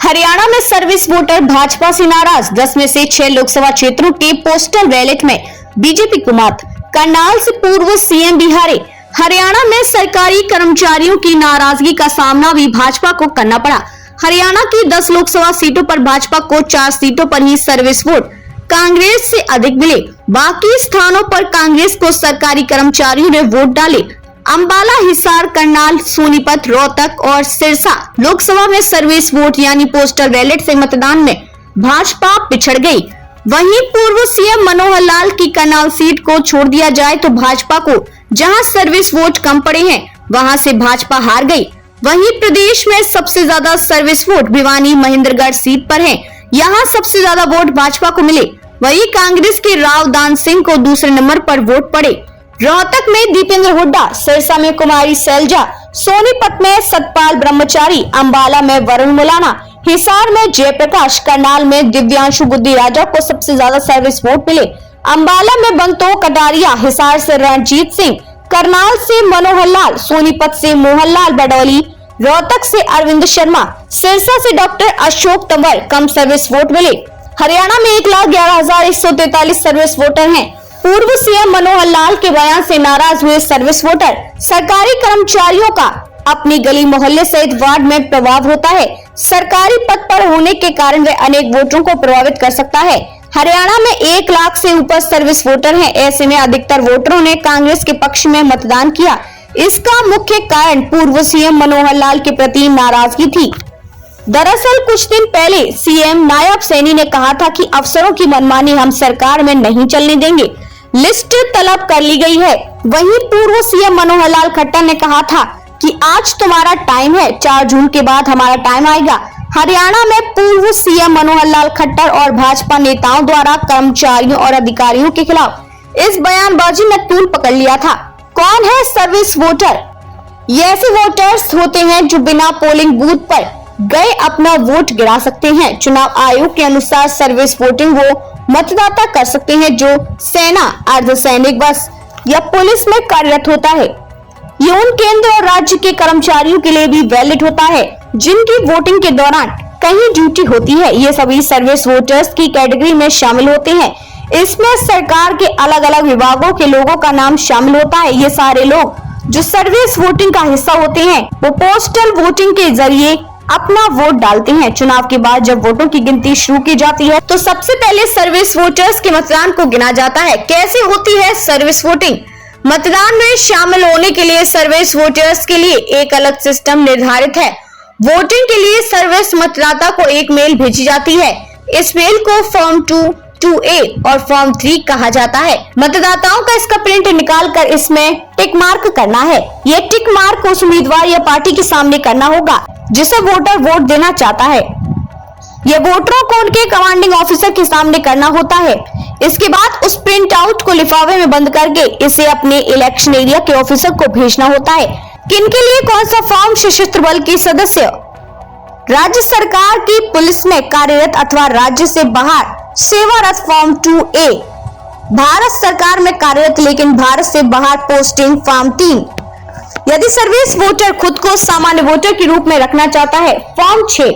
हरियाणा में service voter Bhajpa से नाराज। 10 में से 6 लोकसभा क्षेत्रों के पोस्टल बैलेट में बीजेपी को मात। करनाल से पूर्व सीएम बिहारी। हरियाणा में सरकारी कर्मचारियों की नाराजगी का सामना भी भाजपा को करना पड़ा। हरियाणा की 10 लोकसभा सीटों पर भाजपा को 4 सीटों पर ही सर्विस वोट कांग्रेस से अधिक मिले। बाकी स्थानों पर कांग्रेस को सरकारी कर्मचारियों ने वोट डाले। अंबाला, हिसार, करनाल, सोनीपत, रोहतक और सिरसा लोकसभा में सर्विस वोट यानी पोस्टल बैलेट से मतदान में भाजपा पिछड़ गई। वहीं पूर्व सीएम मनोहर लाल की करनाल सीट को छोड़ दिया जाए तो भाजपा को जहां सर्विस वोट कम पड़े हैं वहां से भाजपा हार गई। वहीं प्रदेश में सबसे ज्यादा service vote Bhiwani Mahendragarh seat पर है, यहाँ सबसे ज्यादा वोट भाजपा को मिले। वहीं कांग्रेस के राव दान सिंह को दूसरे नंबर पर वोट पड़े। रोहतक में दीपेंद्र हुड्डा, सिरसा में कुमारी सैलजा, सोनीपत में सतपाल ब्रह्मचारी, अंबाला में वरुण मुलाना, हिसार में जयप्रकाश, करनाल में दिव्यांशु बुद्धि राजा को सबसे ज्यादा सर्विस वोट मिले। अंबाला में बंतो कटारिया, हिसार से रणजीत सिंह, करनाल से मनोहर लाल, सोनीपत से मोहनलाल बडौली, रोहतक से अरविंद शर्मा, सिरसा से डॉक्टर अशोक तंवर कम सर्विस वोट मिले। हरियाणा में 1,11,143 सर्विस वोटर हैं। पूर्व सीएम मनोहर लाल के बयान से नाराज हुए सर्विस वोटर। सरकारी कर्मचारियों का अपनी गली मोहल्ले सहित वार्ड में प्रभाव होता है। सरकारी पद पर होने के कारण वे अनेक वोटरों को प्रभावित कर सकता है। हरियाणा में 1 लाख से ऊपर सर्विस वोटर हैं। ऐसे में अधिकतर वोटरों ने कांग्रेस के पक्ष में मतदान किया। इसका मुख्य कारण पूर्व सीएम मनोहर लाल के प्रति नाराजगी थी। दरअसल कुछ दिन पहले सीएम नायब सैनी ने कहा था कि अफसरों की मनमानी हम सरकार में नहीं चलने देंगे। लिस्ट तलब कर ली गई है। वहीं पूर्व सीएम मनोहर लाल खट्टर ने कहा था कि आज तुम्हारा टाइम है, 4 जून के बाद हमारा टाइम आएगा। हरियाणा में पूर्व सीएम मनोहर लाल खट्टर और भाजपा नेताओं द्वारा कर्मचारियों और अधिकारियों के खिलाफ इस बयानबाजी में तूल पकड़ लिया था। कौन है सर्विस वोटर? ये ऐसे वोटर्स होते हैं जो बिना पोलिंग बूथ पर गए अपना वोट गिरा सकते हैं। चुनाव आयोग के अनुसार सर्विस वोटिंग वो मतदाता कर सकते हैं जो सेना, अर्धसैनिक बस या पुलिस में कार्यरत होता है। ये उन केंद्र और राज्य के कर्मचारियों के लिए भी वैलिड होता है जिनकी वोटिंग के दौरान कहीं ड्यूटी होती है। ये सभी सर्विस वोटर्स की कैटेगरी में शामिल होते हैं। इसमें सरकार के अलग अलग विभागों के लोगों का नाम शामिल होता है। ये सारे लोग जो सर्विस वोटिंग का हिस्सा होते हैं वो पोस्टल वोटिंग के जरिए अपना वोट डालते हैं। चुनाव के बाद जब वोटों की गिनती शुरू की जाती है तो सबसे पहले सर्विस वोटर्स के मतदान को गिना जाता है। कैसे होती है सर्विस वोटिंग? मतदान में शामिल होने के लिए सर्विस वोटर्स के लिए एक अलग सिस्टम निर्धारित है। वोटिंग के लिए सर्विस मतदाता को एक मेल भेजी जाती है। इस मेल को फॉर्म 2A और फॉर्म 3 कहा जाता है। मतदाताओं का इसका प्रिंट निकाल कर इसमें टिक मार्क करना है। ये टिक मार्क उस उम्मीदवार या पार्टी के सामने करना होगा जिसे वोटर वोट देना चाहता है। ये वोटरों को उनके कमांडिंग ऑफिसर के सामने करना होता है। इसके बाद उस प्रिंट आउट को लिफाफे में बंद करके इसे अपने इलेक्शन एरिया के ऑफिसर को भेजना होता है। किनके लिए कौन सा फॉर्म? सशस्त्र बल के सदस्य, राज्य सरकार की पुलिस में कार्यरत अथवा राज्य से बाहर सेवारत फॉर्म 2A, भारत सरकार में कार्यरत लेकिन भारत से बाहर पोस्टिंग फॉर्म 3। यदि सर्विस वोटर खुद को सामान्य वोटर के रूप में रखना चाहता है फॉर्म 6।